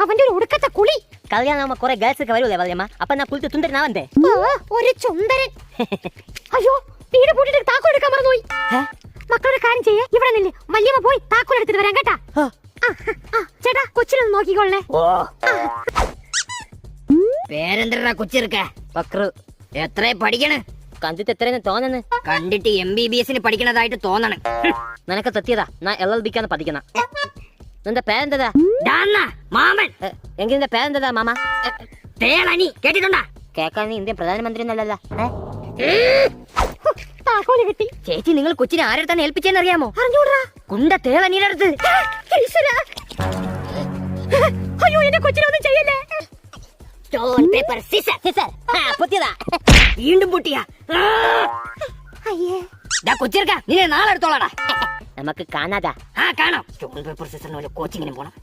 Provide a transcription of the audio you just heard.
അവന്റെ ഒരു ഒടുക്കത്തെ കുളി. കല്യാണം കുറെ ഗേൾസ് ഒക്കെ വരൂലേ വല്യമ്മ, അപ്പൊ ഞാൻ കുളിച്ച് തുണ്ടരനാവണ്ടേ? ഒരു ചുന്ദരൻ. അയ്യോ, വീട് പൂട്ടിട്ട് താക്കോൽ എടുക്കാൻ മറന്നുപോയി. മക്കളുടെ കാര്യം ചെയ്യേ, ഇവിടെ നില്ല്. വല്യമ്മ പോയി താക്കോൽ എടുത്തിട്ട് വരാം കേട്ടാ. ചേട്ടാ, കൊച്ചിനൊന്ന് നോക്കിക്കൊള്ളേ. പേരെന്തരാ കൊച്ചിർക്ക? പക്രു. എത്ര പഠിക്കണേ? കണ്ടിട്ട് എത്രയെന്ന് തോന്നുന്നു? കണ്ടിട്ട് MBBS പഠിക്കണതായിട്ട് തോന്നണം. നിനക്ക് തെറ്റിയതാ, ഞാൻ LLBക്കാണ് പഠിക്കുന്ന. നിന്റെ പേരെന്തതാ? മാമൻ. എങ്കിൽ നിന്റെ പേരെന്തതാ മാമ? തേളനി കേട്ടിട്ടുണ്ടാ? കേക്കാൻ നീ ഇന്ത്യൻ പ്രധാനമന്ത്രി എന്നല്ലല്ല. താക്കോല് കിട്ടി. ചേച്ചി, നിങ്ങൾ കൊച്ചിനെ ആരെടുത്താണ് ഏൽപ്പിച്ചെന്ന് അറിയാമോ? അറിഞ്ഞൂടാ. കുണ്ട തേളനിയുടെ അടുത്ത്. അയ്യോ, എന്റെ കൊച്ചിനൊന്നും ചെയ്യല്ലേ. Stone paper scissor. പൊത്തിയതാ. വീണ്ടും പൊട്ടിയാ. അയ്യേ, കൊച്ചിർക്ക, നിന്നെ നാളെ എടുത്തോളാടാ. നമുക്ക് കാണാതാ. കാണാം. സ്റ്റോൺ പേപ്പർ സിസറിന് കോച്ചിങ്ങിനും പോണം.